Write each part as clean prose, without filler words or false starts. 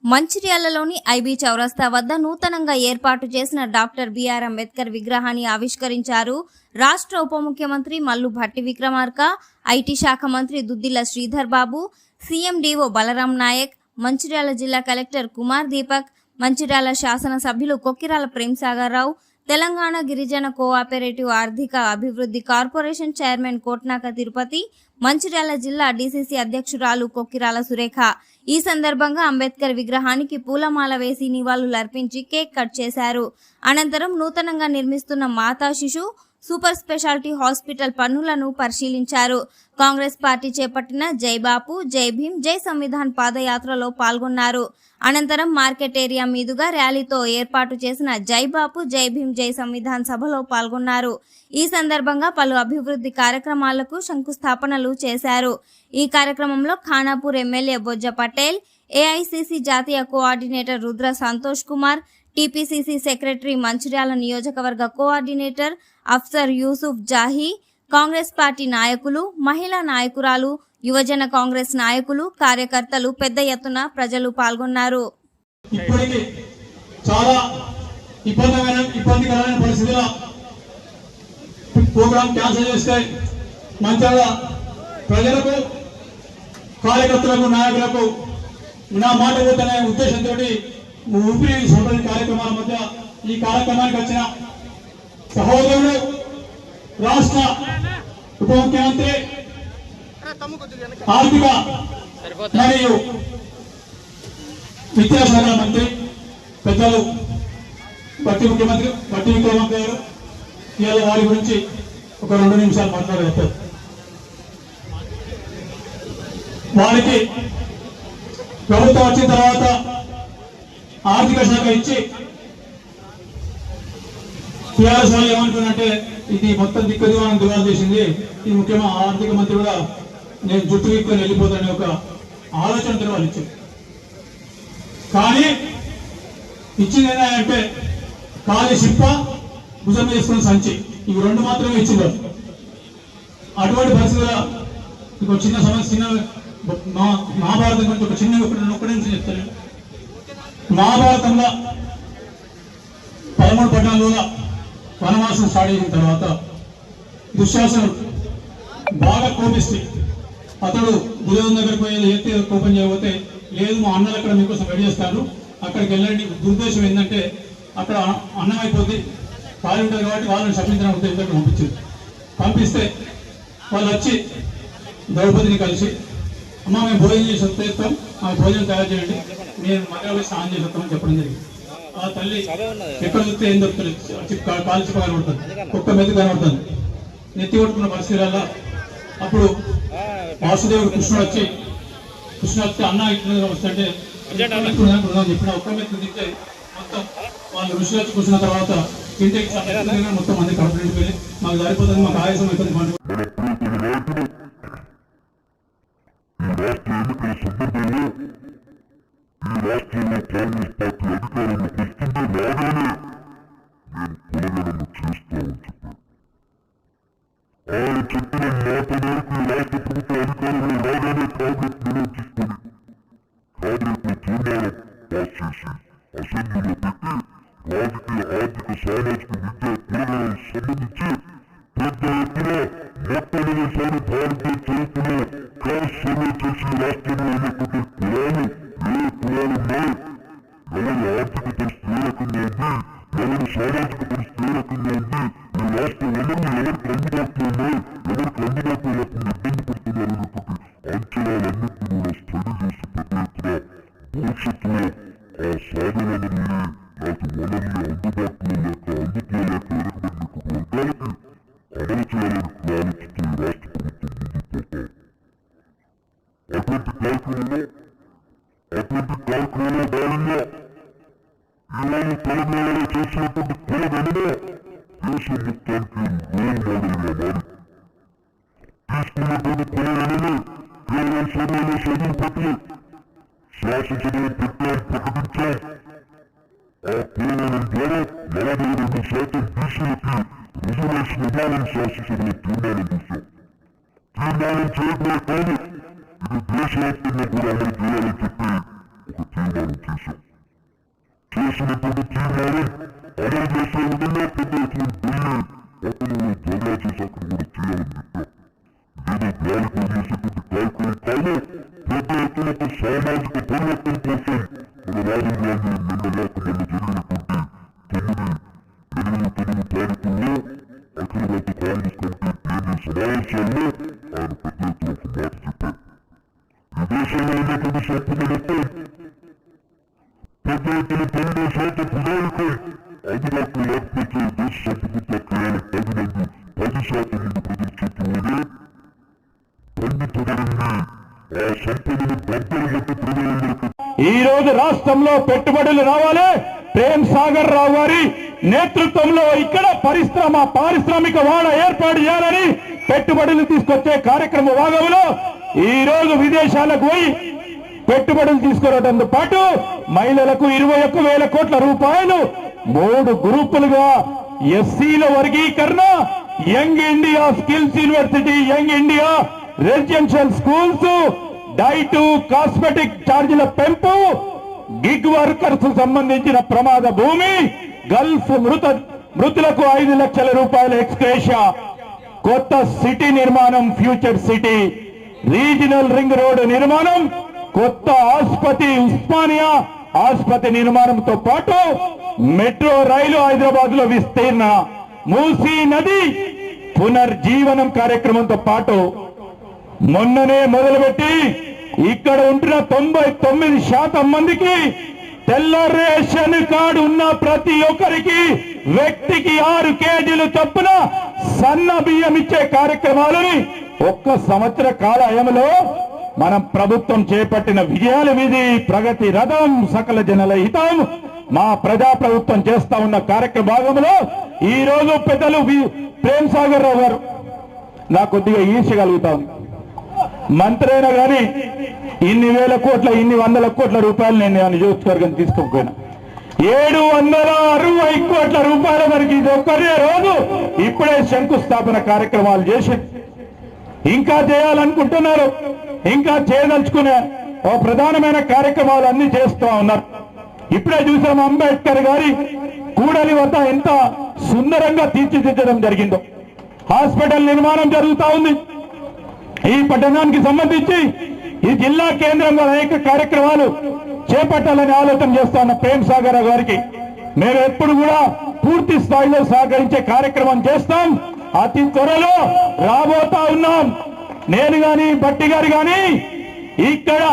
మంచిర్యాలలోని IB చౌరస్తా వద్ద నూతనంగా ఏర్పాటు చేసిన డాక్టర్ బిఆర్ అంబేద్కర్ విగ్రహాన్ని ఆవిష్కరించారు. రాష్ట్ర ఉప ముఖ్యమంత్రి మల్లు భట్టి విక్రమార్క, ఐటీ శాఖ మంత్రి దుద్దిల్ల శ్రీధర్ బాబు, సీఎండీఓ బలరాం నాయక్, మంచిర్యాల జిల్లా కలెక్టర్ కుమార్ దీపక్, మంచిర్యాల శాసనసభ్యులు కొక్కిరాల ప్రేమ్సాగర్ రావు, తెలంగాణ గిరిజన కోఆపరేటివ్ ఆర్థిక అభివృద్ధి కార్పొరేషన్ చైర్మన్ కోట్నాక తిరుపతి, మంచిర్యాల జిల్లా డీసీసీ అధ్యక్షురాలు కొక్కిరాల సురేఖ ఈ సందర్భంగా అంబేద్కర్ విగ్రహానికి పూలమాల వేసి నివాళులర్పించి కేక్ కట్ చేశారు. అనంతరం నూతనంగా నిర్మిస్తున్న మాతా శిశు సూపర్ స్పెషాలిటీ హాస్పిటల్ పనులను పరిశీలించారు. కాంగ్రెస్ పార్టీ చేపట్టిన జై బాపు, జై భీమ్, జై సంవిధాన్ పాదయాత్రలో పాల్గొన్నారు. అనంతరం మార్కెట్ ఏరియా మీదుగా ర్యాలీతో ఏర్పాటు చేసిన జై బాపు, జై భీమ్, జై సంవిధాన్ సభలో పాల్గొన్నారు. ఈ సందర్భంగా పలు అభివృద్ధి కార్యక్రమాలకు శంకుస్థాపనలు చేశారు. ఈ కార్యక్రమంలో ఖానాపూర్ ఎమ్మెల్యే బొజ్జ పటేల్, ఏఐసిసి జాతీయ coordinator Rudra Santosh Kumar, TPCC secretary Mancherial నియోజకవర్గ కోఆర్డినేటర్ అఫ్సర్ యూసుఫ్ జాహీ, కాంగ్రెస్ పార్టీ నాయకులు, మహిళా నాయకురాలు, యువజన కాంగ్రెస్ నాయకులు, కార్యకర్తలు పెద్ద ఎత్తున ప్రజలు పాల్గొన్నారు. ప్రజలకు, కార్యకర్తలకు, నాయకులకు నా మాట పోతనే ఉద్దేశంతో ఊపిరి సంబంధిత కార్యక్రమాల మధ్య ఈ కార్యక్రమానికి వచ్చిన సహోదరులు, రాష్ట్ర ఉప ముఖ్యమంత్రి, ఆర్థిక మరియు విద్యాశాఖ మంత్రి పెద్దలు భట్టి విక్రమార్క గారు ఇవాళ వారి గురించి ఒక 2 నిమిషాలు మాట్లాడగలుగుతారు. వారికి ప్రభుత్వం వచ్చిన తర్వాత ఆర్థిక శాఖ ఇచ్చి టీఆర్ఎస్ వాళ్ళు ఏమంటున్నారంటే ఇది మొత్తం దిక్కుదివానం దివాలు చేసింది, ఈ ముఖ్యమైన ఆర్థిక మంత్రి కూడా నేను జుట్టు వీక్కొని వెళ్ళిపోతానని ఒక ఆలోచనతో వాళ్ళు ఇచ్చింది. కానీ ఇచ్చింది ఏంటంటే ఖాళీ సిప్ప, భుజం వేసుకుని సంచి, ఇవి 2 మాత్రమే ఇచ్చింది. అటువంటి పరిస్థితుల్లో ఇంకో చిన్న సమస్య, చిన్న మహాభారతం గురించి ఒక చిన్న ఒక్కడే నుంచి చెప్తాను. మహాభారతంలో 13 పట్టణాల్లో వనవాసం స్టార్ట్ అయిన తర్వాత దుశ్శాసనుడు బాగా కోపిస్తే అతడు దుర్యోధన దగ్గరికి పోయి ఎత్తి కోపం చేయబోతే, లేదు మా అన్నలు అక్కడ మీకోసం రెడీ చేస్తారు, అక్కడికి వెళ్ళండి. దుర్దేశం ఏంటంటే అక్కడ అన్నం అయిపోద్ది, ఖాళీ ఉంటుంది కాబట్టి వాళ్ళని శపించడం ఉద్దేశంతో పంపించింది. పంపిస్తే వాళ్ళు వచ్చి ద్రౌపదిని కలిసి, అమ్మ మేము భోజనం చేసి వస్తాం, ఆ భోజనం తయారు చేయండి, నేను మధ్యలో స్నానం చేసి వస్తామని చెప్పడం జరిగింది. ఆ తల్లి ఎక్కడ చూస్తే ఏం దొరుకుతుంది, కాలు చిప్ప కనబడుతుంది, కుక్క మెత్తి కనబడుతుంది, నెత్తి కొట్టుకున్న పరిస్థితులలో అప్పుడు వాసుదేవుడు కృష్ణుడు వచ్చి అన్న ఇట్లా వస్తుంటే చెప్పిన ఒక్క మెత్తి తింటే మొత్తం వాళ్ళు ఋషులు వచ్చి కూర్చున్న తర్వాత ఇంటికి మొత్తం మంది కడుపు నిండిపోయి మాకు సరిపోతుంది, మాకు ఆయాసం అయిపోతుంది. ఈ రాష్ట్రంలో కాంగ్రెస్ పార్టీ అధికారంలోకి వస్తుంటే రాగానే నేను కులగణన చేస్తామని చెప్పాడు. ఆయన చెప్పిన మాట మేరకు రాష్ట్ర ప్రభుత్వ అధికారంలో రాగానే క్యాబినెట్ నిర్ణయం తీసుకొని క్యాబినెట్ లో తీర్మానం పాస్ చేసి అసెంబ్లీలో పెట్టి రాజకీయ, ఆర్థిక, సామాజిక, విద్య, కులగణనకు సంబంధించి పెద్ద ఎత్తున మొట్టమొదటిసారి భారతీయ చరిత్రలో క్లాస్ సర్వే చేసి రాష్ట్రంలో ఉన్నటువంటి కులాలు, ఏ కులాలున్నాయి, ఎవరి ఆర్థిక పరిస్థితి ఏ రకంగా ఉంది, ఎవరి సామాజిక పరిస్థితి ఏ రకంగా ఉంది, ఈ రాష్ట్ర వనరులు ఎవరికి అందుబాటులో ఉన్నాయి, ఎవరికి అందుబాటులో లేకుండా ఇబ్బంది పడుతున్నారు అనేటువంటి అంచనాలన్నింటినీ కూడా స్టడీ చేసి పెద్ద ఎత్తున భవిష్యత్తులో ఆ సాధనలని నాటి వనరులు అందుబాటులో లేక వెనుకబడినటువంటి వర్గాలకి అమలు చేయాలని ప్లానించుతూ ఈ రాష్ట్ర ప్రభుత్వం ముందుకు పోతాం. అటువంటి కార్యక్రమంలో భాగంగా ఈరోజు తెలంగాణలో చేసినటువంటి కులగణన దేశం మొత్తానికి రోల్ మోడల్గా మారి తీసుకున్నటువంటి కులగణన కేవలం సభలో చదువు పెట్టి శాసనసభలో పెట్టాం, ప్రకటించాం. ఆ కులగణన ద్వారా 42% బీసీలకి రిజర్వేషన్ ఇవ్వాలని శాసనసభలో తీర్మానం చేశాం. తీర్మానం చేయడమే కాదు, ఇది దేశవ్యాప్తంగా కూడా అమలు చేయాలని చెప్పి ఒక తీర్మానం చేశాం. చేసినటువంటి తీర్మానం అమలు చేసే విధంగా పెద్ద ఎత్తున ఢిల్లీ పట్టణంలో ధర్నా చేసి అక్కడ కూడా చేయాలని చెప్పాం. ఇదేదో గాలికి వదిలేసేటువంటి కార్యక్రమం కాదు. పెద్ద ఎత్తున ఒక సామాజిక పరివర్తన కోసం మన రాహుల్ గాంధీ నిన్న జరిగినటువంటి 8 తారీఖుల్లో అఖిల భారత కాంగ్రెస్ కమిటీ ప్లీనరీ సమావేశాల్లో ఆయన పెద్ద ఎత్తున ఒక మాట చెప్పారు. ఈ దేశంలో ఉన్నటువంటి సంపద మొత్తం పెద్ద ఎత్తున 90% ప్రజానికం అందుబాటులో లేకపోతే దేశ సంపద కేవలం 10% మంది ప్రజల చేతుల్లోనే పండించబడింది. ఆ సంపదను బద్దలు కొట్టి ప్రజలందరికీ ఈ రోజు రాష్ట్రంలో పెట్టుబడులు రావాలి. ప్రేమ్ సాగర్ రావు గారి నేతృత్వంలో ఇక్కడ పారిశ్రామిక వాడ ఏర్పాటు చేయాలని పెట్టుబడులు తీసుకొచ్చే కార్యక్రమ భాగంలో ఈ రోజు విదేశాలకు పోయి పెట్టుబడులు తీసుకురావడంతో పాటు మహిళలకు 21,000 కోట్ల రూపాయలు 3 గ్రూపులుగా ఎస్సీల వర్గీకరణ, young India skills university, young India residential schools, diet cosmetic ఛార్జీల పెంపు, గిగ్ వర్కర్స్ సంబంధించిన ప్రమాద భూమి, గల్ఫ్ మృతులకు 5 లక్షల రూపాయల ఎక్స్గ్రేషియా, కొత్త సిటీ నిర్మాణం, future city, regional ring road నిర్మాణం, కొత్త ఆసుపత్రి, ఉస్మానియా ఆసుపత్రి నిర్మాణంతో పాటు మెట్రో రైలు హైదరాబాద్ లో విస్తీర్ణ, మూసీ నది పునర్జీవనం కార్యక్రమంతో పాటు మొన్ననే మొదలుపెట్టి ఇక్కడ ఉంటున్న 99% మందికి తెల్ల రేషన్ కార్డు ఉన్న ప్రతి ఒక్కరికి వ్యక్తికి 6 కేజీలు చొప్పున సన్న బియ్యం ఇచ్చే కార్యక్రమాలని 1 సంవత్సర కాల వ్యవధిలో మనం ప్రభుత్వం చేపట్టిన విజయాల మీది ప్రగతి రథం, సకల జనుల హితం, మా ప్రజా ప్రభుత్వం చేస్తా ఉన్న కార్యక్రమ భాగంలో ఈ రోజు పెద్దలు ప్రేమ్ సాగర్ రావు గారు నాకు కొద్దిగా ఈర్ష్యగలుగుతాం. మంత్రి అయినా కానీ ఇన్ని వేల కోట్ల, ఇన్ని వందల కోట్ల రూపాయలు నేను నియోజకవర్గం తీసుకోకపోయినా 760 కోట్ల రూపాయల వరకు ఇది ఒక్కరే రోజు ఇప్పుడే శంకుస్థాపన కార్యక్రమాలు చేసి ఇంకా చేయాలనుకుంటున్నారు. ఇంకా చేయదలుచుకునే ఓ ప్రధానమైన కార్యక్రమాలు అన్ని చేస్తూ ఉన్నారు. ఇప్పుడే చూసాం అంబేద్కర్ గారి కూడలి వద్ద ఎంత సుందరంగా తీర్చిదిద్దడం జరిగిందో. హాస్పిటల్ నిర్మాణం జరుగుతూ ఉంది. ఈ పట్టణానికి సంబంధించి ఈ జిల్లా కేంద్రంలో అనేక కార్యక్రమాలు చేపట్టాలని ఆలోచన చేస్తా ఉన్న ప్రేమ్ సాగర్ గారికి మేము ఎప్పుడు కూడా పూర్తి స్థాయిలో సహకరించే కార్యక్రమం చేస్తాం. అతి త్వరలో రాబోతా ఉన్నాం. నేను గాని భట్టి గారు గాని ఇక్కడ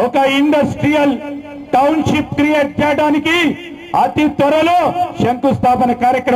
ఒక ఇండస్ట్రియల్ టౌన్షిప్ క్రియేట్ చేయడానికి అతి త్వరలో శంకుస్థాపన కార్యక్రమం